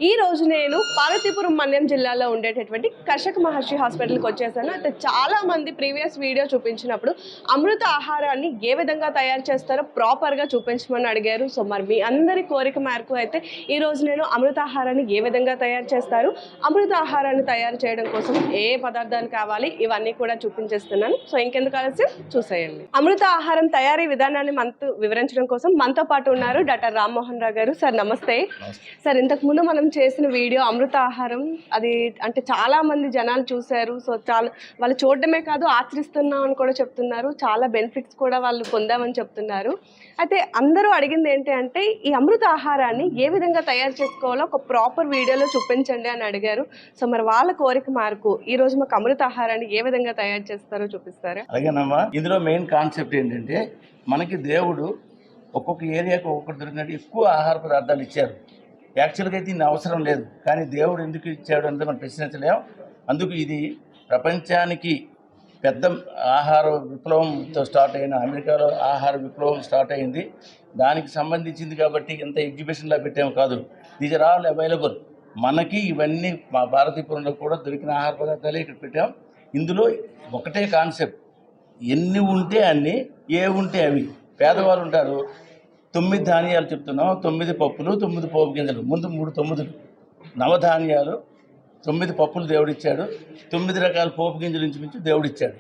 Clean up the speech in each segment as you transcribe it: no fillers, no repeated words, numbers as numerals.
ఈ రోజు నేను పార్వతీపురం మన్యం జిల్లాలో ఉండేటటువంటి కర్షక మహర్షి హాస్పిటల్కి వచ్చేసాను. అయితే చాలా మంది ప్రీవియస్ వీడియో చూపించినప్పుడు అమృత ఆహారాన్ని ఏ విధంగా తయారు చేస్తారో ప్రాపర్గా చూపించమని అడిగారు. సో మరి మీ అందరి కోరిక మేరకు అయితే ఈ రోజు నేను అమృత ఆహారాన్ని ఏ విధంగా తయారు చేస్తారు, అమృత ఆహారాన్ని తయారు చేయడం కోసం ఏ పదార్థాలు కావాలి ఇవన్నీ కూడా చూపించేస్తున్నాను. సో ఇంకెందుకు ఆలస్యం చూసేయండి. అమృత ఆహారం తయారీ విధానాన్ని మనతో వివరించడం కోసం మనతో పాటు ఉన్నారు డాక్టర్ రామ్మోహన్ రావు గారు. సార్ నమస్తే. సార్ ఇంతకు ముందు మనం చేసిన వీడియో అమృత ఆహారం, అది అంటే చాలా మంది జనాలు చూశారు. సో చాలా వాళ్ళు చూడడమే కాదు ఆచరిస్తున్నాం అని కూడా చెప్తున్నారు. చాలా బెనిఫిట్స్ కూడా వాళ్ళు పొందామని చెప్తున్నారు. అయితే అందరూ అడిగింది ఏంటి అంటే ఈ అమృత ఆహారాన్ని ఏ విధంగా తయారు చేసుకోవాలో ఒక ప్రాపర్ వీడియోలో చూపించండి అని అడిగారు. సో మరి వాళ్ళ కోరిక మేరకు ఈ రోజు మాకు అమృత ఆహారాన్ని ఏ విధంగా తయారు చేస్తారో చూపిస్తారా? అలాగేనమ్మా. ఇందులో మెయిన్ కాన్సెప్ట్ ఏంటంటే మనకి దేవుడు ఒక్కొక్క ఏరియాకు ఒక్కొక్కటి దొరికినట్టు ఎక్కువ ఆహార పదార్థాలు ఇచ్చారు. యాక్చువల్గా అయితే ఇన్ని అవసరం లేదు, కానీ దేవుడు ఎందుకు ఇచ్చాడు అంటే మనం ప్రశ్నించలేం. అందుకు ఇది ప్రపంచానికి పెద్ద ఆహార విప్లవంతో స్టార్ట్ అయిన అమెరికాలో ఆహార విప్లవం స్టార్ట్ అయింది. దానికి సంబంధించింది కాబట్టి ఎంత ఎగ్జిబిషన్లా పెట్టాము కాదు. These are all available. మనకి ఇవన్నీ మా భారతీపురంలో కూడా దొరికిన ఆహార పదార్థాలే ఇక్కడ పెట్టాం. ఇందులో ఒకటే కాన్సెప్ట్, ఎన్ని ఉంటే అన్ని, ఏ ఉంటే అవి. పేదవాళ్ళు ఉంటారు, 9 ధాన్యాలు చెప్తున్నాం, 9 పప్పులు, 9 పోపు గింజలు, ముందు 3 9 నవధాన్యాలు, 9 పప్పులు దేవుడిచ్చాడు, 9 రకాల పోపు గింజలు ఇంచుమించు దేవుడిచ్చాడు.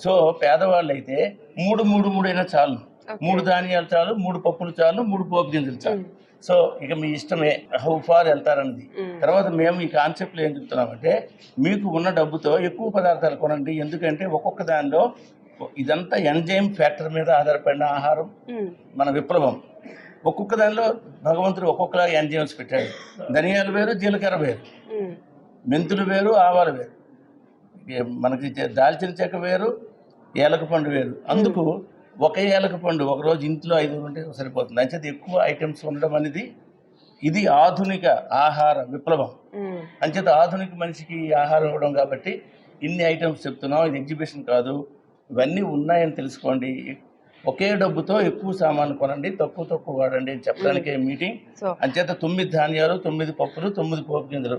సో పేదవాళ్ళు అయితే 3 3 3 అయినా చాలు. 3 ధాన్యాలు చాలు, 3 పప్పులు చాలు, 3 పోపు గింజలు చాలు. సో ఇక మీ ఇష్టమే హౌ ఫార్ వెళ్తారన్నది. తర్వాత మేము ఈ కాన్సెప్ట్లో ఏం చెప్తున్నామంటే మీకు ఉన్న డబ్బుతో ఎక్కువ పదార్థాలు కొనండి. ఎందుకంటే ఒక్కొక్క దానిలో ఇదంతా ఎంజైమ్ ఫ్యాక్టర్ మీద ఆధారపడిన ఆహారం మన విప్లవం. ఒక్కొక్క దానిలో భగవంతుడు ఒక్కొక్కలా ఎంజైమ్స్ పెట్టాడు. ధనియాలు వేరు, జీలకర్ర వేరు, మెంతులు వేరు, ఆవాలు వేరు, మనకి దాల్చిన చెక్క వేరు, ఏలక పండు వేరు. అందుకు ఒక ఏలక పండు ఒకరోజు ఇంట్లో 5 ఉంటే సరిపోతుంది. అంచేది ఎక్కువ ఐటమ్స్ ఉండడం అనేది ఇది ఆధునిక ఆహార విప్లవం. అంచేత ఆధునిక మనిషికి ఆహారం ఇవ్వడం కాబట్టి ఇన్ని ఐటమ్స్ చెప్తున్నాం. ఇది ఎగ్జిబిషన్ కాదు, ఇవన్నీ ఉన్నాయని తెలుసుకోండి. ఒకే డబ్బుతో ఎక్కువ సామాన్లు కొనండి, తక్కువ వాడండి అని చెప్పడానికే మీటింగ్. అంచేత 9 ధాన్యాలు, 9 పప్పులు, 9 పోపు గింజలు.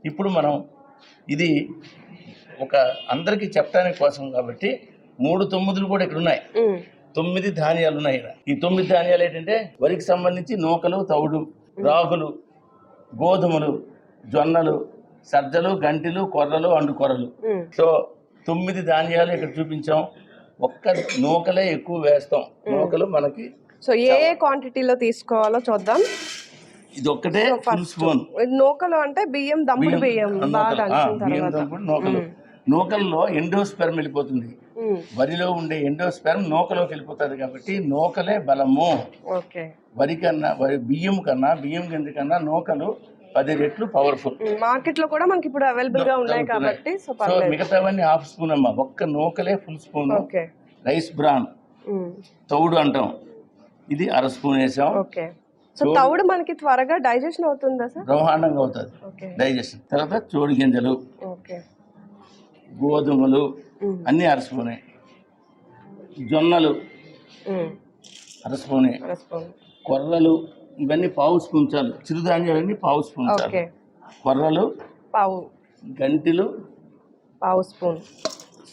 ఇప్పుడు మనం ఇది ఒక అందరికీ చెప్పడానికి కోసం కాబట్టి 3 9లు కూడా ఇక్కడ ఉన్నాయి. 9 ధాన్యాలు ఉన్నాయి. ఈ 9 ధాన్యాలు ఏంటంటే వరికి సంబంధించి నూకలు, తౌడు, రాగులు, గోధుమలు, జొన్నలు, సజ్జలు, గంటిలు, కొర్రలు, అండుకొర్రలు. సో 9 ధాన్యాలు ఇక్కడ చూపించాం. ఒక్క నూకలే ఎక్కువ వేస్తాం. నూకలు మనకి సో ఏ క్వాంటిటీలో తీసుకోవాలో చూద్దాం. ఇది ఒక్కటే ఫుల్ స్పూన్. నూకలు అంటే బియ్యం, దమ్ముడు బియ్యం, బియ్యం దంపుడు నూకలు. నూకల్లో ఎండోస్పెర్మ్ వెళ్ళిపోతుంది. వరిలో ఉండే ఎండోస్పెర్మ్ నూకలోకి వెళ్ళిపోతుంది కాబట్టి నూకలే బలము. బియ్యం గింజ కన్నా నూకలు 10 రెట్లు పవర్ఫుల్. మార్కెట్ లో కూడా మనకి ఇప్పుడు అవైలబుల్ గా ఉన్నాయి కాబట్టి సో మిగతావన్నీ హాఫ్ స్పూన్ అమ్మా. ఒక్క నూకలే ఫుల్ స్పూన్. రైస్ బ్రాన్, తౌడు అంటాం, ఇది 1/2 స్పూన్ వేసాం. సో తౌడు మనకి త్వరగా డైజెషన్ అవుతుందా సార్? బ్రహ్మాండంగా అవుతుంది డైజెషన్. తర్వాత చోడి గింజలు, గోధుమలు అన్ని 1/2 స్పూనే. జొన్నలు 1/2 స్పూనే. కొర్రలు ఇవన్నీ 1/2 స్పూన్ చాలు. చిరుధాన్యాలన్నీ 1/2 స్పూన్ చాలు. కొర్రలు పావు, గంటిలు 1/2 స్పూన్,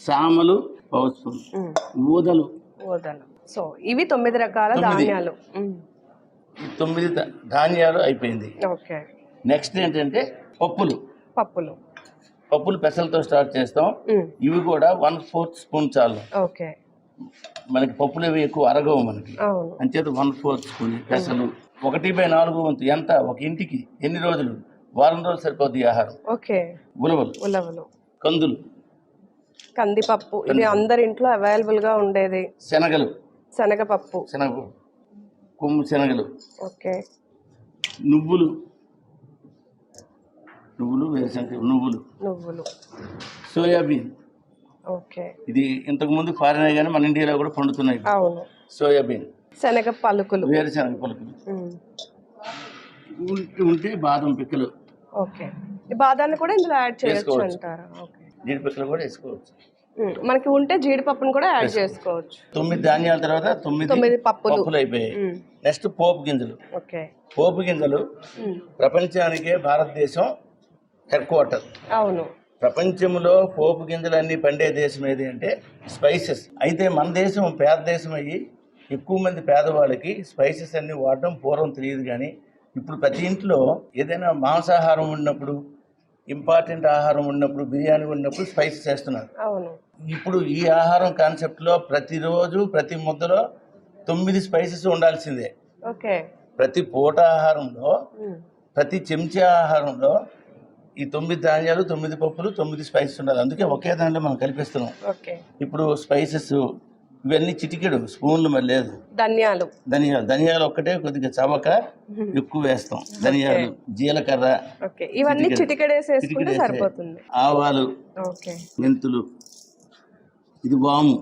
సామలు 1/2 స్పూన్, ఊదలు. సో ఇవి 9 రకాల ధాన్యాలు. 9 ధాన్యాలు అయిపోయింది. నెక్స్ట్ ఏంటంటే పప్పులు పెసలతో స్టార్ట్ చేస్తాం. ఇవి కూడా 1/4 స్పూన్ చాలు. మనకి పప్పులు ఇవి ఎక్కువ అరగవు మనకి. అంచేత 1/4 స్పూన్ పెసలు. 1/4 వంతు ఎంత ఒక ఇంటికి ఎన్ని రోజులు? వారం రోజులు సరిపోద్ది ఆహారం. ఉలవలు, కందులు, కందిపప్పు, ఇది అందరి ఇంట్లో అవైలబుల్ గా ఉండేది. శనగపప్పు, కొమ్ము శనగలు, నువ్వులు, వేరుశనగ నువ్వులు, సోయాబీన్. ఇది ఇంతకు ముందు ఫారిన్ కానీ మన ఇండియాలో కూడా పండుతున్నాయి. సోయాబీన్, శనగ పలుకులు, వేరుశనగ పలుకులు ఉంటే బాదం పిక్కలు. బాదాన్ని కూడా ఇందులో యాడ్ చేయొచ్చు అంటారా? జీడి పిక్కలు కూడా వేసుకోవచ్చు. మనకి ఉంటే జీడిపప్పును కూడా యాడ్ చేసుకోవచ్చు. 9 ధాన్యాల తర్వాత 9 పప్పులు అయిపోయాయి. నెక్స్ట్ పోపు గింజలు. ఓకే. పోపు గింజలు ప్రపంచానికే భారతదేశం హెడ్ క్వార్టర్. అవును. ప్రపంచంలో పోపు గింజలు అన్ని పండే దేశం ఏది అంటే స్పైసెస్. అయితే మన దేశం పేద దేశం అయ్యి ఎక్కువ మంది పేదవాళ్ళకి స్పైసెస్ అన్ని వాడడం పూర్వం తెలియదు. కానీ ఇప్పుడు ప్రతి ఇంట్లో ఏదైనా మాంసాహారం ఉన్నప్పుడు, ఇంపార్టెంట్ ఆహారం ఉన్నప్పుడు, బిర్యానీ ఉన్నప్పుడు స్పైసెస్ వేస్తున్నారు. అవును. ఇప్పుడు ఈ ఆహారం కాన్సెప్ట్లో ప్రతిరోజు ప్రతి ముద్దలో 9 స్పైసెస్ ఉండాల్సిందే. ఓకే. ప్రతి పూట ఆహారంలో, ప్రతి చెంచా ఆహారంలో ఈ 9 ధాన్యాలు, 9 పప్పులు, 9 స్పైసెస్ ఉండాలి. అందుకే ఒకే దాంట్లో మనం కలిపిస్తున్నాం. ఇప్పుడు స్పైసెస్ ఇవన్నీ చిటికెడు స్పూన్లు మరి లేదు. ధనియాలు ఒక్కటే కొద్దిగా చవక ఎక్కువ వేస్తాం. ధనియాలు, జీలకర్ర, ఇవన్నీ చిటికెడేసేసుకుంటే సరిపోతుంది. ఆవాలు, మెంతులు, ఇది వాము.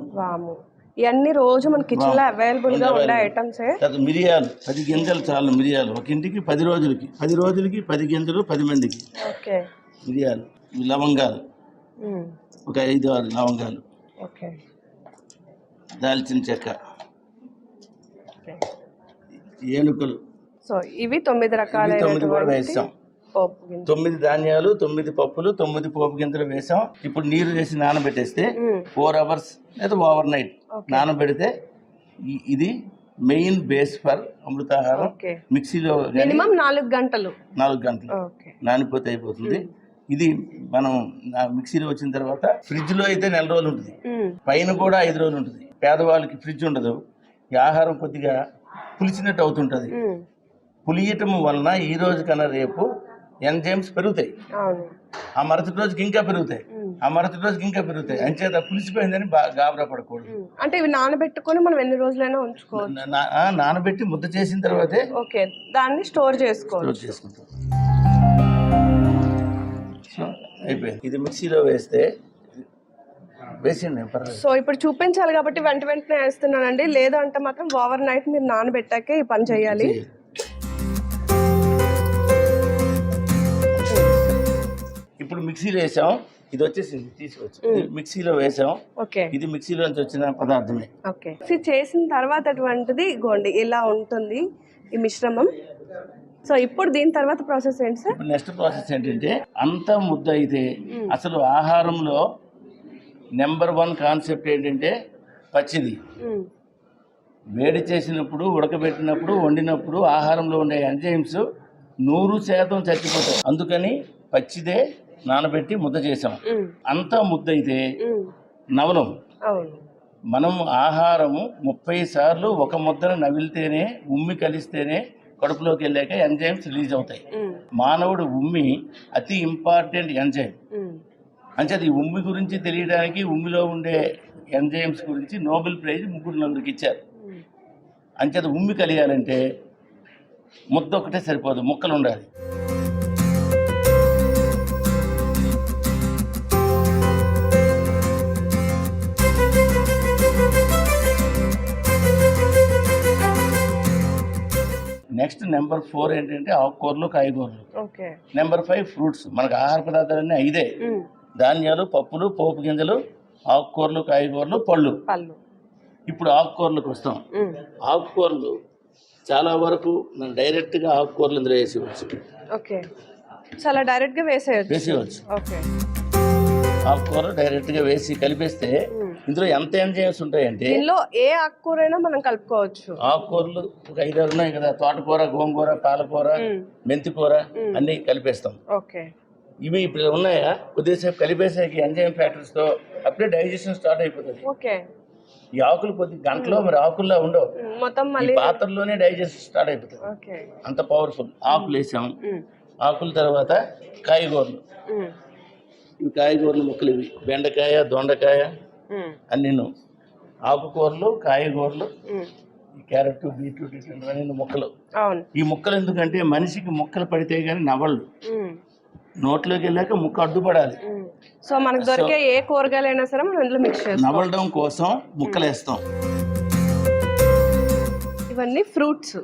ఇవన్నీ రోజు మన కిచెన్ లో అవైలబుల్ గా ఉండే ఐటమ్స్. మిరియాలు 10 గింజలు చాలు. మిరియాలు ఒక ఇంటికి 10 రోజులకి 10 గింజలు 10 మందికి. మిరియాలు, లవంగాలు ఒక 5-6 లవంగాలు, దాల్చిన చెక్క, ఏనుకలు. సో ఇవి 9 రకాల 9 కూడా వేస్తాం. 9 ధాన్యాలు, 9 పప్పులు, 9 పోపు గింజలు వేసాం. ఇప్పుడు నీరు వేసి నానబెట్టేస్తే 4 hours లేదా ఓవర్ నైట్ నానబెడితే ఇది మెయిన్ బేస్ ఫర్ అమృతాహారం. మిక్సీలో 4 గంటలు నానిపోతే అయిపోతుంది. ఇది మనం మిక్సీలో వచ్చిన తర్వాత ఫ్రిడ్జ్ లో అయితే 4 రోజులు ఉంటుంది, పైన కూడా 5 రోజులు ఉంటుంది. పేదవాళ్ళకి ఫ్రిడ్జ్ ఉండదు. ఈ ఆహారం కొద్దిగా పులిచినట్టు అవుతుంటది. పులియటం వలన ఈ రోజు కన్నా రేపు ఎంజైమ్స్ పెరుగుతాయి. ఆ మరుసటి రోజుకి ఇంకా పెరుగుతాయి, అంచేత పులిసిపోయిందని గాబరా పడకూడదు. అంటే ఇవి నానబెట్టుకొని మనం ఎన్ని రోజులైనా ఉంచుకోవచ్చు. నానబెట్టి ముద్ద చేసిన తర్వాతే దాన్ని స్టోర్ చేసుకుంటాం. అయిపోయింది. ఇది మిక్సీలో వేసిండి. సో ఇప్పుడు చూపించాలి కాబట్టి వెంటనే వేస్తున్నానండి. లేదంటే మాత్రం ఓవర్ నైట్ మీరు నానబెట్టాకే ఈ పని చేయాలి. ఇప్పుడు మిక్సీలో వేసాం. ఇది వచ్చేసి తీసుకొచ్చి మిక్సీలో వేసాం. ఇది మిక్సీలో నుంచి వచ్చిన పదార్థమే. చేసిన తర్వాత అటువంటిది గోండి ఇలా ఉంటుంది ఈ మిశ్రమం. సో ఇప్పుడు దీని తర్వాత ప్రాసెస్ ఏంటి సార్? నెక్స్ట్ ప్రాసెస్ ఏంటంటే అంత ముద్ద అయితే అసలు ఆహారంలో నెంబర్ 1 కాన్సెప్ట్ ఏంటంటే పచ్చిది. వేడి చేసినప్పుడు, ఉడకబెట్టినప్పుడు, వండినప్పుడు ఆహారంలో ఉండే ఎంజైమ్స్ 100% చచ్చిపోతాయి. అందుకని పచ్చిదే నానబెట్టి ముద్ద చేసాం. అంతా ముద్ద అయితే నవలం. మనం ఆహారము 30 సార్లు ఒక ముద్దను నవిలితేనే, ఉమ్మి కలిస్తేనే కడుపులోకి వెళ్ళాక ఎంజైమ్స్ రిలీజ్ అవుతాయి. మానవుడు ఉమ్మి అతి ఇంపార్టెంట్ ఎంజైమ్. అంచేది ఈ ఉమ్మి గురించి తెలియడానికి, ఉమ్మిలో ఉండే ఎంజైమ్స్ గురించి నోబెల్ ప్రైజ్ 3-4 ఇచ్చారు. అంచేది ఉమ్మి కలియాలంటే ముద్ద ఒకటే సరిపోదు, ముక్కలు ఉండాలి. నెక్స్ట్ నెంబర్ 4 ఏంటంటే ఆకుకూరలు, కాయగూరలు. Number 5 fruits. మనకు ఆహార పదార్థాలన్నీ 5. ధాన్యాలు, పప్పులు, పోపు గింజలు, ఆకుకూరలు, కాయగూరలు, పళ్ళు. ఇప్పుడు ఆకుకూరలకు వస్తాం. ఆకుకూరలు చాలా వరకు మనం డైరెక్ట్గా ఆకుకూరలు ఇందులో వేసేయచ్చు. వేసేయచ్చు. ఆకుకూరలు డైరెక్ట్గా వేసి కలిపేస్తే ఇందులో ఎంత ఎంజైమ్స్ ఉంటాయంటే ఏ ఆకుకూరైనా మనం కలుపుకోవచ్చు. ఆకుకూరలు ఒక 5-6 ఉన్నాయి కదా. తోటకూర, గోంగూర, పాలకూర, మెంతికూర అన్ని కలిపేస్తాం. ఇవి ఇప్పుడు ఉన్నాయా, కొద్దిసేపు కలిపేసాకి ఎంజైమ్ ఫ్యాక్టర్స్ తో అప్పుడే డైజెషన్ స్టార్ట్ అయిపోతుంది. ఈ ఆకులు కొద్ది గంటలో మరి ఆకుల్లో ఉండవు, పాత్రలోనే డైజెషన్ స్టార్ట్ అయిపోతుంది. అంత పవర్ఫుల్. ఆకులు వేసాం. ఆకుల తర్వాత కాయగూరలు. ఇవి కాయగూరలు ముక్కలు. ఇవి బెండకాయ, దొండకాయ అన్ని. ఆకుకూరలు, కాయగూరలు, క్యారెట్, బీట్రూట్ ఇట్లాంటివన్నీ ముక్కలు. ఈ ముక్కలు ఎందుకంటే మనిషికి ముక్కలు పడితే గానీ నవ్వళ్ళు. నోట్లోకి వెళ్ళాక ముక్క అడ్డుపడాలి. సో మనకు దొరికే ఏ కూరగాయలైనా సరే మనం ఇందులో మిక్స్ చేస్తాం. నవ్వడం కోసం ముక్కలు వేస్తాం. ఇవన్నీ ఫ్రూట్స్,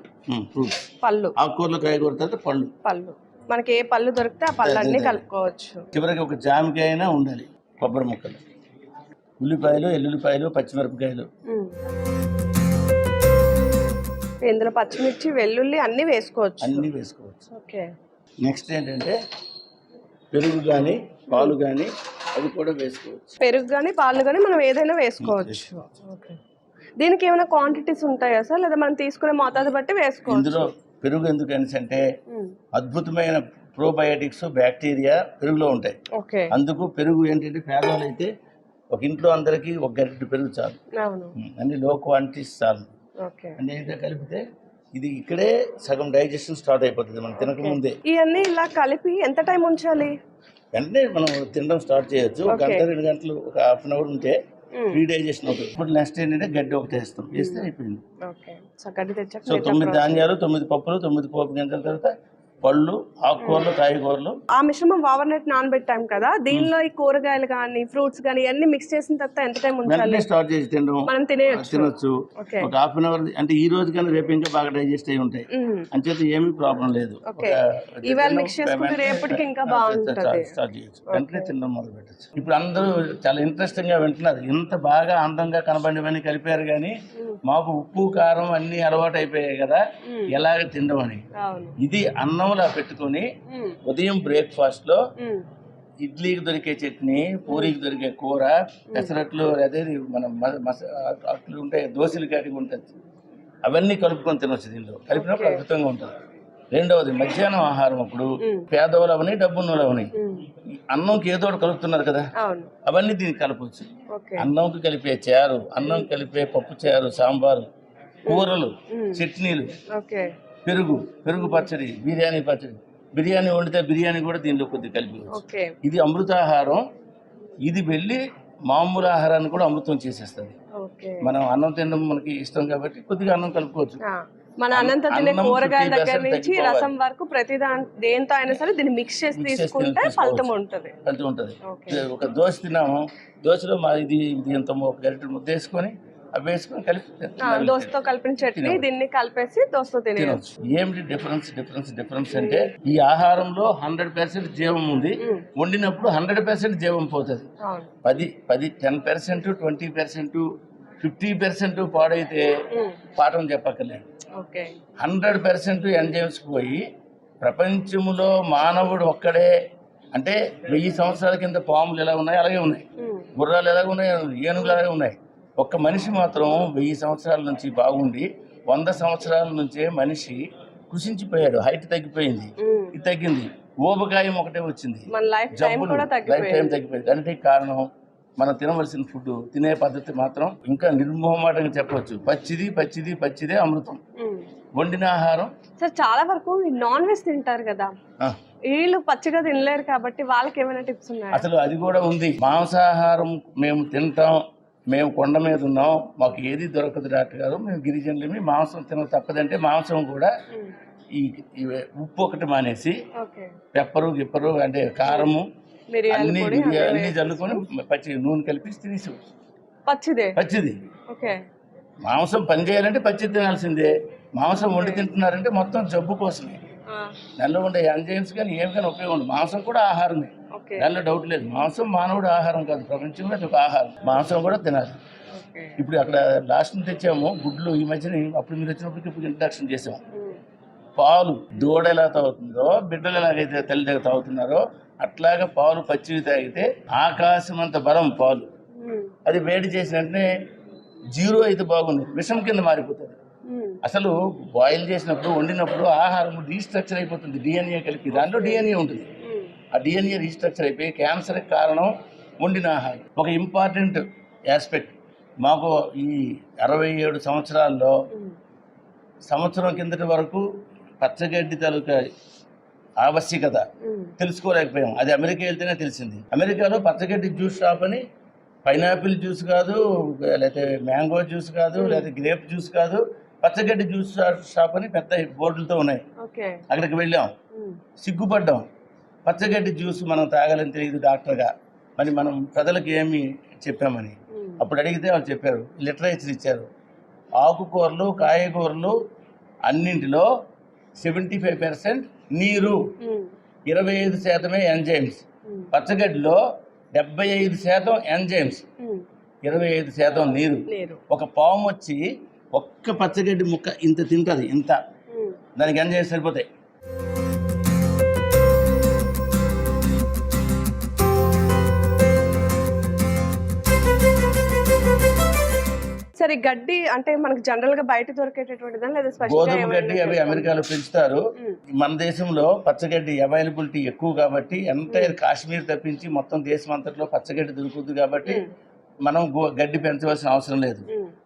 పళ్ళు. ఆకుకూరలు, కాయగూర తర్వాత పళ్ళు. మనకి ఏ పళ్ళు దొరికితే ఆ పళ్ళు అన్ని కలుపుకోవచ్చు. చివరికి ఒక జామకాయ అయినా ఉండాలి. కొబ్బరి ముక్కలు ఉల్లిపాయలు, ఎల్లుల్లిపాయలు, పచ్చిమిరపకాయలు. ఇందులో పచ్చిమిర్చి, వెల్లుల్లి అన్ని వేసుకోవచ్చు. అన్నీ వేసుకోవచ్చు. ఓకే. నెక్స్ట్ ఏంటంటే పెరుగు కానీ పాలు కానీ అవి కూడా వేసుకోవచ్చు. పెరుగు కానీ పాలు కానీ మనం ఏదైనా వేసుకోవచ్చు. ఓకే. దీనికి ఏమైనా క్వాంటిటీస్ ఉంటాయా సార్, లేదా మనం తీసుకునే మోతాదు బట్టి వేసుకోవచ్చు? ఇందులో పెరుగు ఎందుకు అంటే అద్భుతమైన ప్రోబయోటిక్స్, బ్యాక్టీరియా పెరుగులో ఉంటాయి. ఓకే. అందుకు పెరుగు ఏంటంటే పేదవాళ్ళు అయితే ఒక ఇంట్లో అందరికీ ఒక గరిటె పెరుగు చాలు. అవును. అన్ని లో క్వాంటిటీస్ చాలు. ఓకే. అన్ని ఏంటో కలిపితే ఇది ఇక్కడే సగం డైజెషన్ స్టార్ట్ అయిపోతుంది మనం తినకముందే. ఇవన్నీ ఇలా కలిపి ఎంత టైం ఉంచాలి? వెంటనే మనం తినడం స్టార్ట్ చేయొచ్చు. ఒక గంట 2 గంటలు, ఒక హాఫ్ అన్ అవర్ ఉంటే ప్రీ డైజెషన్ అవుతుంది. ఇప్పుడు నెక్స్ట్ ఏంటంటే గడ్డి ఒకటి వేస్తాం, వేస్తే అయిపోయింది. ఓకే. సో గడ్డి తెచ్చాక సో 9 ధాన్యాలు, 9 పప్పులు, 9 పోపు గింజల తర్వాత పళ్ళు, ఆకుకూరలు, కాయగూరలు. ఆ మిశ్రమం ఓవర్ నైట్ నానబెట్టాం కదా, దీనిలో ఈ కూరగాయలు కానీ ఫ్రూట్స్ కానీ అన్ని మిక్స్ చేసిన తర్వాత ఎంత టైం ఉంచాలి? వెంటనే స్టార్ట్ చేసి తినడం మనం తినొచ్చు. ఒక హాఫ్ అన్ అవర్. అంటే ఈ రోజు కన్నా రేపు ఇంకా బాగా డైజెస్ట్ అయి ఉంటాయి. అంచేత ఏమీ ప్రాబ్లం లేదు. ఇవాళ మిక్స్ చేసుకుంటే రేపటికి ఇంకా బాగుంటుంది. స్టార్ట్ చేయొచ్చు, వెంటనే తినడం మొదలు పెట్టచ్చు. ఇప్పుడు అందరూ చాలా ఇంట్రెస్టింగ్ గా వింటున్నారు. ఇంత బాగా అందంగా కనబడినవన్నీ కలిపారు కానీ మాకు ఉప్పు కారం అన్ని అలవాటు అయిపోయాయి కదా, ఎలాగ తినడం అని. ఇది అన్నంలా పెట్టుకుని ఉదయం బ్రేక్ఫాస్ట్ లో ఇడ్లీకి దొరికే చట్నీ, పూరికి దొరికే కూర, పెసరట్లు, అదే మనం అట్లు ఉంటాయి, దోశలు కాటి ఉంటుంది, అవన్నీ కలుపుకొని తినవచ్చు. దీనిలో కలిపినప్పుడు అద్భుతంగా ఉంటుంది. రెండవది మధ్యాహ్నం ఆహారం అప్పుడు పేదవాళ్ళు అవని, డబ్బున్నోళ్ళు అవని అన్నంకి ఏదో ఒకటి కలుపుతున్నారు కదా, అవన్నీ దీనికి కలపవచ్చు. అన్నంకి కలిపే చారు, అన్నం కలిపే పప్పు చారు, సాంబారు, కూరలు, చట్నీలు, పెరుగు పచ్చడి, బిర్యానీ పచ్చడి. బిర్యానీ వండితే బిర్యానీ కూడా దీనిలో కొద్దిగా కలిపి. ఇది అమృతాహారం. ఇది వెళ్ళి మామూలు ఆహారాన్ని కూడా అమృతం చేసేస్తుంది. మనం అన్నం తినడం మనకి ఇష్టం కాబట్టి కొద్దిగా అన్నం కలుపుకోవచ్చు. మన అన్నంతో తినే కూరగాయల దగ్గర నుంచి రసం వరకు ప్రతి దేంతో అయినా సరే దీన్ని మిక్స్ చేసి తీసుకుంటే ఫలితం ఉంటుంది. ఒక దోశ తిన్నాము, దోశలో ఇది ఇంత ఒక గరిటె ముద్ద వేసుకొని అవి వేసుకొని కలిపి దోశతో కలిపిన చట్నీ దీన్ని కలిపేసి దోశతో తినవచ్చు. ఏమిటి డిఫరెన్స్ అంటే ఈ ఆహారంలో 100% జీవం ఉంది. వండినప్పుడు 100% జీవం పోతుంది. 10% 20% 50% పాడైతే పాఠం చెప్పక్కర్లేదు. 100% ఎంజైమ్స్ పోయి ప్రపంచంలో మానవుడు ఒక్కడే. అంటే 1000 సంవత్సరాల కింద పాములు ఎలా ఉన్నాయి అలాగే ఉన్నాయి, గుర్రాలు ఎలాగ ఉన్నాయి, ఏనుగులు అలాగే ఉన్నాయి. ఒక్క మనిషి మాత్రం 1000 సంవత్సరాల నుంచి బాగుండి 100 సంవత్సరాల నుంచే మనిషి కృషించిపోయాడు. హైట్ తగ్గిపోయింది, ఇది తగ్గింది, ఊబకాయం ఒకటే వచ్చింది, జబ్బులు, లైఫ్ టైం తగ్గిపోయింది. అంటే కారణం మనం తినవలసిన ఫుడ్, తినే పద్ధతి మాత్రం ఇంకా నిర్మోహమాటంగా చెప్పవచ్చు. పచ్చిదే అమృతం. వండిన ఆహారం సార్ చాలా వరకు నాన్ వెజ్ తింటారు కదా, వీళ్ళు పచ్చిగా తినలేరు కాబట్టి వాళ్ళకి ఏమైనా టిప్స్ ఉన్నాయి? అసలు అది కూడా ఉంది. మాంసాహారం మేము తింటాం, మేము కొండ మీద ఉన్నాం, మాకు ఏది దొరకదు డాక్టర్ గారు, మేము గిరిజనులమి, మాంసం తిన తప్పదంటే మాంసం కూడా ఈ ఉప్పు ఒకటి మానేసి పెప్పరు అంటే కారము అన్ని చల్లుకొని పచ్చి నూనె కలిపి తినేసి పచ్చిది. మాంసం పని చేయాలంటే పచ్చి తినాల్సిందే. మాంసం వండి తింటున్నారంటే మొత్తం జబ్బు కోసమే. దానిలో ఉండే ఎంజైమ్స్ కానీ ఏమి కానీ ఉపయోగం ఉండదు. మాంసం కూడా ఆహారమే, దానిలో డౌట్ లేదు. మాంసం మానవుడు ఆహారం కాదు, ప్రపంచంలో అది ఒక ఆహారం. మాంసం కూడా తినాలి. ఇప్పుడు అక్కడ లాస్ట్ తెచ్చాము గుడ్లు. ఈ మధ్యన అప్పుడు మీరు వచ్చినప్పటికి ఇప్పుడు ఇంట్రడక్షన్ చేసాము. పాలు దూడ ఎలా తాగుతుందో, బిడ్డలు ఎలాగైతే తల్లి దగ్గర తాగుతున్నారో అట్లాగా పాలు పచ్చివి తాగితే ఆకాశం అంత బలం పాలు. అది వేడి చేసిన వెంటనే 0 అయితే బాగుంది, విషం కింద మారిపోతుంది. అసలు బాయిల్ చేసినప్పుడు, వండినప్పుడు ఆహారం రీస్ట్రక్చర్ అయిపోతుంది. DNA కలిపి దాంట్లో DNA ఉంటుంది. ఆ DNA రీస్ట్రక్చర్ అయిపోయి క్యాన్సర్కి కారణం వండిన ఆహారం. ఒక ఇంపార్టెంట్ ఆస్పెక్ట్ మాకు ఈ 67 సంవత్సరాల్లో సంవత్సరం కిందటి వరకు పచ్చగడ్డి తాలూకా ఆవశ్యకత తెలుసుకోలేకపోయాం. అది అమెరికా వెళ్తేనే తెలిసింది. అమెరికాలో పచ్చగడ్డి జ్యూస్ షాప్ అని పైనాపిల్ జ్యూస్ కాదు, లేకపోతే మ్యాంగో జ్యూస్ కాదు, లేకపోతే గ్రేప్ జ్యూస్ కాదు, పచ్చగడ్డి జ్యూస్ షాప్ అని పెద్ద బోర్డులతో ఉన్నాయి. అక్కడికి వెళ్ళాం, సిగ్గుపడ్డాం. పచ్చగడ్డి జ్యూస్ మనం తాగాలని తెలియదు డాక్టర్గా, మరి మనం ప్రజలకు ఏమి చెప్పామని. అప్పుడు అడిగితే వాళ్ళు చెప్పారు, లిటరేచర్ ఇచ్చారు. ఆకుకూరలు, కాయగూరలు అన్నింటిలో 75% నీరు, 25% ఎంజైమ్స్. పచ్చగడ్డిలో 75% ఎంజైమ్స్, 25% నీరు. లేరు. ఒక పాము వచ్చి ఒక్క పచ్చగడ్డి ముక్క ఇంత తింటుంది, ఇంత దానికి ఎంజాయ్ సరిపోతాయి. సరే, గడ్డి అంటే మనకి జనరల్ గా బయట దొరికేటటువంటిదా లేదా స్పెషల్ గోధుమ గడ్డి అవి అమెరికాలో పెంచుతారు. మన దేశంలో పచ్చగడ్డి అవైలబిలిటీ ఎక్కువ కాబట్టి, ఎంటైర్ కాశ్మీర్ తప్పించి మొత్తం దేశం అంతట్లో పచ్చగడ్డి దొరుకుతుంది కాబట్టి మనం గడ్డి పెంచవలసిన అవసరం లేదు.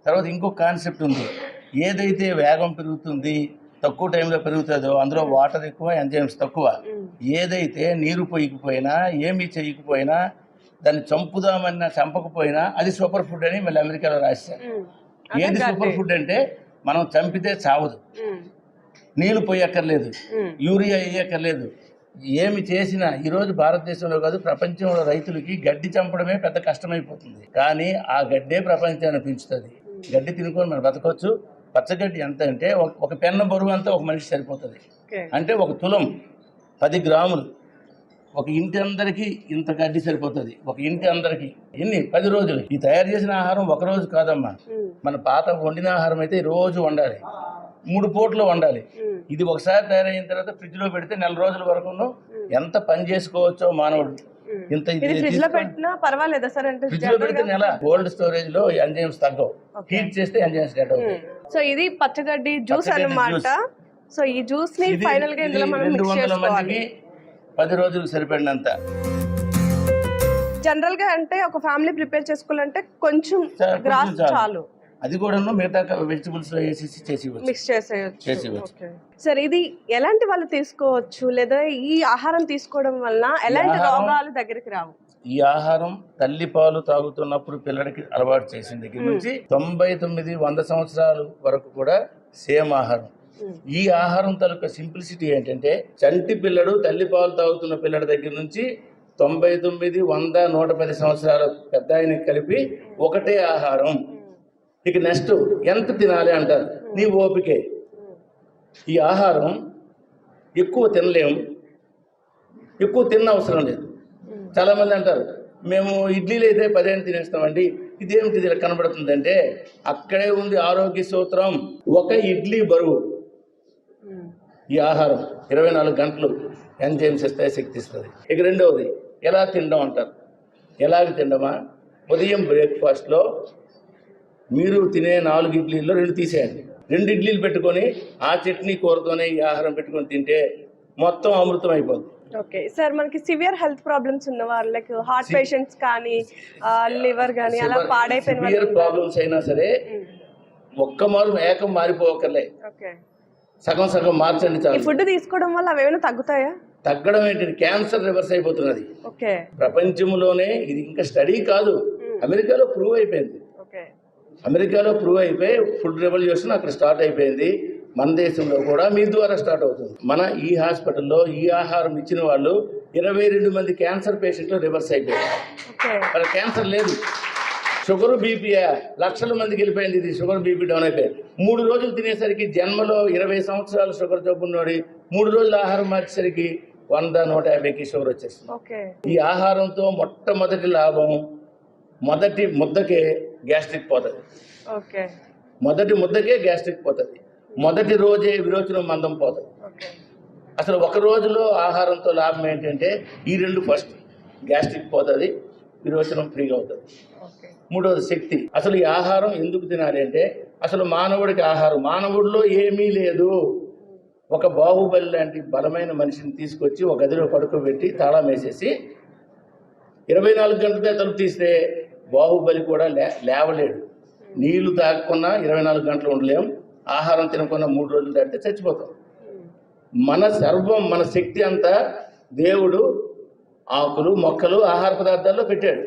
తర్వాత ఇంకొక కాన్సెప్ట్ ఉంది, ఏదైతే వేగం పెరుగుతుంది తక్కువ టైంలో పెరుగుతుందో అందులో వాటర్ ఎక్కువ, ఎంజైమ్స్ తక్కువ. ఏదైతే నీరు పోయకపోయినా ఏమీ చేయకపోయినా దాన్ని చంపుదామన్నా చంపకపోయినా అది సూపర్ ఫుడ్ అని మళ్ళీ అమెరికాలో రాశారు. ఏది సూపర్ ఫుడ్ అంటే మనం చంపితే చావదు, నీళ్లు పోయక్కర్లేదు, యూరియా వేయక్కర్లేదు, ఏమి చేసినా. ఈరోజు భారతదేశంలో కాదు ప్రపంచంలో రైతులకి గడ్డి చంపడమే పెద్ద కష్టమైపోతుంది, కానీ ఆ గడ్డే ప్రపంచాన్ని పెంచుతుంది. గడ్డి తినుకొని మనం బతకొచ్చు. పచ్చగడ్డి ఎంత అంటే ఒక పెన్న బరువు అంతా ఒక మనిషి సరిపోతుంది. అంటే ఒక తులం 10 గ్రాములు. ఒక ఇంటి అందరికీ ఇంత గడ్డి సరిపోతుంది. ఒక ఇంటి అందరికి ఎన్ని 10 రోజులు. ఈ తయారు చేసిన ఆహారం ఒక రోజు కాదమ్మా. మన పాత వండిన ఆహారం అయితే రోజు వండాలి, 3 పూటలు వండాలి. ఇది ఒకసారి తయారైన తర్వాత ఫ్రిడ్జ్ లో పెడితే 4 రోజుల వరకు ఎంత పని చేసుకోవచ్చో మానవుడు. ఇంత ఫ్రిడ్జ్ లో పెట్టినా పర్వాలేదా సార్? అంటే ఫ్రిడ్జ్ లో పెడితే నెల కోల్డ్ స్టోరేజ్ లో ఎంజైమ్స్ తగ్గవు, హీట్ చేస్తే ఎంజైమ్స్ స్టార్ట్ అవుతాయి. సో ఇది పచ్చగడ్డి జ్యూస్ అన్నమాట. సో ఈ జ్యూస్ ని ఫైనల్ గా ఇందులో మనం మిక్స్ 200 చేసుకోవాలి. మందికి 10 రోజులు సరిపడినంత. జనరల్ గా అంటే ఒక ఫ్యామిలీ ప్రిపేర్ చేసుకోవాలంటే కొంచెం గ్రాస్ చాలు. అది కూడా మిగతా వెజిటబుల్స్ లో వేసేసి చేసి మిక్స్ చేసేయచ్చు. సరే, ఇది ఎలాంటి వాళ్ళు తీసుకోవచ్చు, లేదా ఈ ఆహారం తీసుకోవడం వల్ల ఎలాంటి రోగాలు దగ్గరికి రావు? ఈ ఆహారం తల్లి పాలు తాగుతున్నప్పుడు పిల్లడికి అలవాటు చేసిన దగ్గర నుంచి 99-100 సంవత్సరాల వరకు కూడా సేమ్ ఆహారం. ఈ ఆహారం తాలూకా సింప్లిసిటీ ఏంటంటే, చంటి పిల్లడు తల్లి పాలు తాగుతున్న పిల్లడి దగ్గర నుంచి 99, 100, 110 సంవత్సరాల పెద్ద ఆయనకి కలిపి ఒకటే ఆహారం. ఇక నెక్స్ట్ ఎంత తినాలి అంటారు, నీ ఓపికే. ఈ ఆహారం ఎక్కువ తినలేము, ఎక్కువ తిన్న అవసరం లేదు. చాలామంది అంటారు మేము ఇడ్లీలు అయితే 10 తినేస్తామండి, ఇదేమిటి ఇలా కనబడుతుందంటే అక్కడే ఉంది ఆరోగ్య సూత్రం. ఒక ఇడ్లీ బరువు. ఈ ఆహారం 24 గంటలు ఎంజైమ్స్ ఇస్తాయి, శక్తి ఇస్తుంది. ఇక రెండవది ఎలా తినడం అంటారు. ఎలాగ తినడమా, ఉదయం బ్రేక్ఫాస్ట్లో మీరు తినే 4 ఇడ్లీల్లో 2 తీసేయండి. 2 ఇడ్లీలు పెట్టుకొని ఆ చట్నీ కూరతోనే ఈ ఆహారం పెట్టుకొని తింటే మొత్తం అమృతం అయిపోతుంది. ఓకే సార్, మనకి సివియర్ హెల్త్ ప్రాబ్లమ్స్ ఉన్న వాళ్ళకి, హార్ట్ పేషెంట్స్ కానీ, లివర్ కానీ అలా పాడైపోయిన సివియర్ ప్రాబ్లమ్స్ అయినా సరే ఒక్క మారు ఏకం మారిపోకర్లే, సగం సగం మార్చండి చాలు. ఫుడ్ తీసుకోవడం వల్ల అవేమైనా తగ్గుతాయా? తగ్గడం ఏంటి, క్యాన్సర్ రివర్స్ అయిపోతున్నది. ప్రపంచంలోనే ఇది ఇంకా స్టడీ కాదు, అమెరికాలో ప్రూవ్ అయిపోయింది. అమెరికాలో ప్రూవ్ అయిపోయి ఫుడ్ రెవల్యూషన్ అక్కడ స్టార్ట్ అయిపోయింది. మన దేశంలో కూడా మీ ద్వారా స్టార్ట్ అవుతుంది. మన ఈ హాస్పిటల్లో ఈ ఆహారం ఇచ్చిన వాళ్ళు 22 మంది క్యాన్సర్ పేషెంట్లు రివర్స్ అయిపోయారు. వాళ్ళ క్యాన్సర్ లేదు. షుగర్ బీపీ లక్షల మందికి వెళ్ళిపోయింది. ఇది షుగర్ బీపీ డౌన్ అయిపోయింది. 3 రోజులు తినేసరికి జన్మలో 20 సంవత్సరాలు షుగర్ జబ్బున్నోడి 3 రోజులు ఆహారం మార్చేసరికి 100-150కి షుగర్ వచ్చేస్తుంది. ఈ ఆహారంతో మొట్టమొదటి లాభం, మొదటి ముద్దకే గ్యాస్ట్రిక్ పోతుంది. మొదటి ముద్దకే గ్యాస్ట్రిక్ పోతుంది. మొదటి రోజే విరోచనం మందం పోతుంది. అసలు ఒక రోజులో ఆహారంతో లాభం ఏంటంటే ఈ 2 ఫస్ట్, గ్యాస్ట్రిక్ పోతుంది, విరోచనం ఫ్రీగా అవుతుంది. మూడవది శక్తి. అసలు ఈ ఆహారం ఎందుకు తినాలి అంటే, అసలు మానవుడికి ఆహారం, మానవుడిలో ఏమీ లేదు. ఒక బాహుబలి లాంటి బలమైన మనిషిని తీసుకొచ్చి ఒక గదిలో పడుకోబెట్టి తాళం వేసేసి 24 గంటలకే తలుపు తీస్తే బాహుబలి కూడా లేవలేడు. నీళ్లు తాగకుండా 24 గంటలు ఉండలేం, ఆహారం తినకుండా 3 రోజులు దాటితే చచ్చిపోతాం. మన సర్వం, మన శక్తి అంతా దేవుడు ఆకులు, మొక్కలు, ఆహార పదార్థాల్లో పెట్టాడు.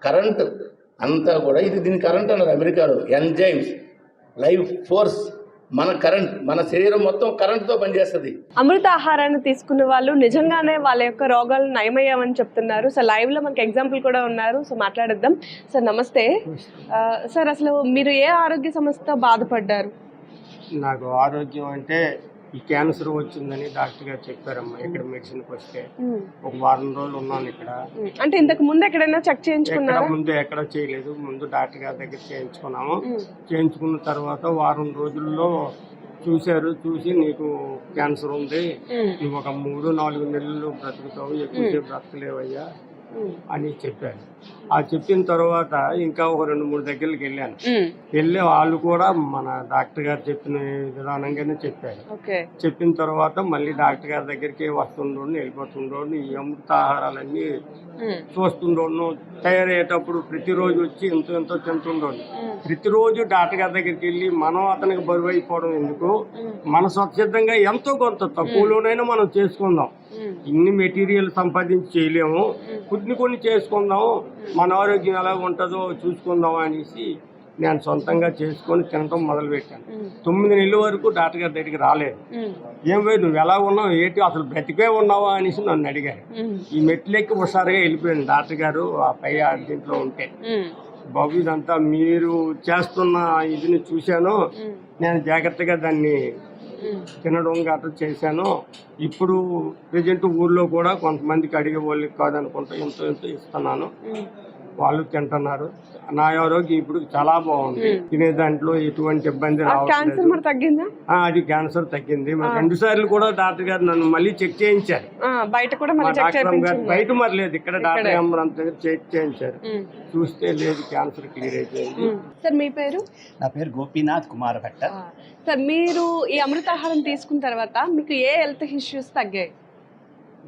కరెంటు అంతా కూడా ఇది, దీని కరెంట్ అన్నారు అమెరికాలో. ఎంజైమ్స్, లైఫ్ ఫోర్స్, మన కరెంట్, మన శరీరం మొత్తం కరెంటుతో పనిచేస్తుంది. అమృత ఆహారాన్ని తీసుకున్న వాళ్ళు నిజంగానే వాళ్ళ యొక్క రోగాలు నయమయ్యామని చెప్తున్నారు. సో లైవ్ లో మనకి ఎగ్జాంపుల్ కూడా ఉన్నారు. సో మాట్లాడేద్దాం. సార్ నమస్తే. సార్ అసలు మీరు ఏ ఆరోగ్య సమస్యతో బాధపడ్డారు? నాకు ఆరోగ్యం అంటే ఈ క్యాన్సర్ వచ్చిందని డాక్టర్ గారు చెప్పారమ్మా. ఇక్కడ మెడిసిన్కి వస్తే ఉమ్. ఒక వారం రోజులు ఉన్నాను ఇక్కడ. అంటే ఇంతకు ముందు ఎక్కడైనా చెక్ ఎక్కడ చేయించుకున్నారా? ముందు ఎక్కడ చేయలేదు. ముందు డాక్టర్ గారి దగ్గర చేయించుకున్నాము. ఉమ్. చేయించుకున్న తర్వాత వారం రోజుల్లో చూశారు. చూసి నీకు క్యాన్సర్ ఉంది, ఉమ్. నువ్వు ఒక 3-4 నెలలు బ్రతుకుతావు, ఎక్కువసేపు బ్రతకలేవయ్యా ఉమ్. అని చెప్పారు. ఆ చెప్పిన తర్వాత ఇంకా ఒక 2-3 దగ్గరికి వెళ్ళాను. ఉమ్. వెళ్ళి వాళ్ళు కూడా మన డాక్టర్ గారు చెప్పిన విధానంగానే చెప్పారు. ఓకే. చెప్పిన తర్వాత మళ్ళీ డాక్టర్ గారి దగ్గరికి వస్తుండోను, వెళ్ళిపోతుండోను. ఈ అమృత ఆహారాలన్నీ ఉమ్. చూస్తుండోను. తయారయ్యేటప్పుడు ప్రతిరోజు వచ్చి ఎంతో తింటుండోను. ప్రతిరోజు డాక్టర్ గారి దగ్గరికి వెళ్ళి మనం అతనికి బరువు అయిపోవడం ఎందుకు, మన స్వచ్ఛందంగా ఎంతో కొంత తక్కువలోనైనా మనం చేసుకుందాం. ఉమ్. ఇన్ని మెటీరియల్ సంపాదించి చేయలేము, కొన్ని చేసుకుందాం, మన ఆరోగ్యం ఎలా ఉంటుందో చూసుకుందాం అనేసి నేను సొంతంగా చేసుకొని తినటం మొదలుపెట్టాను. 9 నెలల వరకు డాక్టర్ గారి దగ్గరికి రాలేదు. ఉమ్. ఏం పోయి నువ్వు ఎలా ఉన్నావు, ఏంటి అసలు బ్రతికే ఉన్నావా అనేసి నన్ను అడిగారు. ఉమ్. ఈ మెట్లెక్కి ఒకసారిగా వెళ్ళిపోయాను డాక్టర్ గారు ఆ పై దీంట్లో ఉంటే. ఉమ్. బాబు ఇదంతా మీరు చేస్తున్న ఇదిని చూశాను, ఉమ్. నేను జాగ్రత్తగా దాన్ని ఉమ్. తినడం గట్రా చేశాను. ఇప్పుడు ప్రజెంట్ ఊర్లో కూడా కొంతమందికి అడిగే వాళ్ళకి కాదనుకుంటా ఎంతో ఇస్తున్నాను, ఉమ్. వాళ్ళు తింటున్నారు. నా ఆరోగ్యం ఇప్పుడు చాలా బాగుంది. తినే దాంట్లో ఎటువంటి ఇబ్బంది ఆ క్యాన్సర్ రావట్లేదు. మరి తగ్గిందా? అది క్యాన్సర్ తగ్గింది. మరి 2 సార్లు కూడా డాక్టర్ గారు నన్ను మళ్ళీ చెక్ చేయించారు. బయట కూడా మా మళ్ళీ చెక్ డాక్టర్ గారు చేయించుకున్నారు. బయట మరి లేదు, ఇక్కడ డాక్టర్ గారు అంత దగ్గర చెక్ చేయించారు. ఉమ్. చూస్తే లేదు, క్యాన్సర్ క్లియర్ అయిపోయింది. ఉమ్. సార్ మీ పేరు? నా పేరు గోపీనాథ్ కుమార్ భట్ట. సార్ మీరు ఈ అమృతాహారం తీసుకున్న తర్వాత మీకు ఏ హెల్త్ ఇష్యూస్ తగ్గాయి?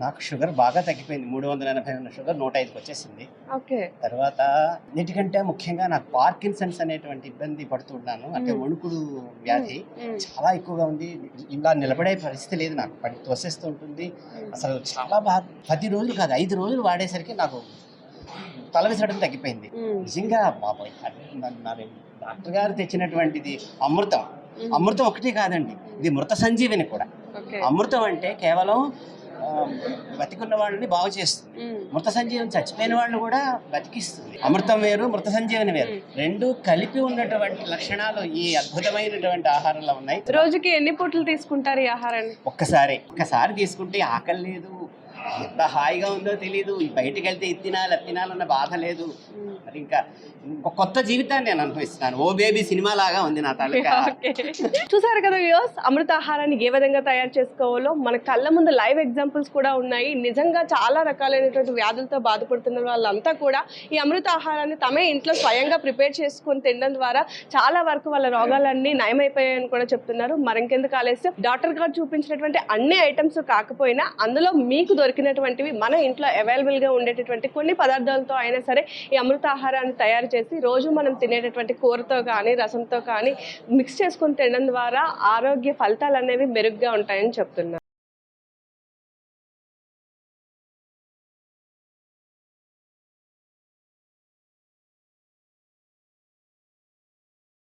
నాకు షుగర్ బాగా తగ్గిపోయింది. 380 ఉన్న షుగర్ 105కి వచ్చేసింది. ఓకే. తర్వాత అన్నిటికంటే ముఖ్యంగా నాకు పార్కిన్సన్స్ అనేటువంటి ఇబ్బంది పడుతున్నాను. అంటే వణుకుడు వ్యాధి చాలా ఎక్కువగా ఉంది. ఇలా నిలబడే పరిస్థితి లేదు నాకు, పడి తోసేస్తూ ఉంటుంది. అసలు చాలా బాగా 10 రోజులు కాదు 5 రోజులు వాడేసరికి నాకు తల విసరడం తగ్గిపోయింది. నిజంగా బాబాయ్ డాక్టర్ గారు తెచ్చినటువంటిది అమృతం. అమృతం ఒకటి కాదండి, ఇది మృత సంజీవిని కూడా. అమృతం అంటే కేవలం బతికున్న వాళ్ళని బాగు చేస్తుంది, మృత సంజీవని చచ్చిపోయిన వాళ్ళు కూడా బతికిస్తుంది. అమృతం వేరు, మృత సంజీవని వేరు, రెండు కలిపి ఉన్నటువంటి లక్షణాలు ఈ అద్భుతమైనటువంటి ఆహారంలో ఉన్నాయి. రోజుకి ఎన్ని పూటలు తీసుకుంటారు ఈ ఆహారాన్ని? ఒక్కసారి తీసుకుంటే ఆకలి లేదు, ఎంత హాయిగా ఉందో తెలీదు. బయటికి వెళ్తే ఇది తినాలన్న బాధ లేదు. మరి ఇంకా కొత్త జీవితాన్ని నేను అనుభవిస్తున్నాను. ఓ బేబీ సినిమా లాగా ఉంది నా తాలూకా. చూసారు కదా వ్యూవర్స్, అమృతాహారాన్ని ఏ విధంగా తయారు చేసుకోవాలో మన కళ్ళ ముందు లైవ్ ఎగ్జాంపుల్స్ కూడా ఉన్నాయి. నిజంగా చాలా రకాలైనటువంటి వ్యాధులతో బాధపడుతున్న వాళ్ళంతా కూడా ఈ అమృతాహారాన్ని తమే ఇంట్లో స్వయంగా ప్రిపేర్ చేసుకొని తినడం ద్వారా చాలా వరకు వాళ్ళ రోగాలన్నీ నయమైపోయాయని కూడా చెప్తున్నారు. మరింకెందుకు ఆలస్యం, డాక్టర్ గారు చూపించినటువంటి అన్ని ఐటమ్స్ కాకపోయినా అందులో మీకు దొరికినటువంటివి మన ఇంట్లో అవైలబుల్ గా ఉండేటటువంటి కొన్ని పదార్థాలతో అయినా సరే ఈ అమృతాహారాన్ని తయారు చేసి రోజు మనం తినేటటువంటి కూరతో కానీ రసంతో కానీ మిక్స్ చేసుకొని తినడం ద్వారా ఆరోగ్య ఫలితాలు అనేవి మెరుగ్గా ఉంటాయని చెప్తున్నారు.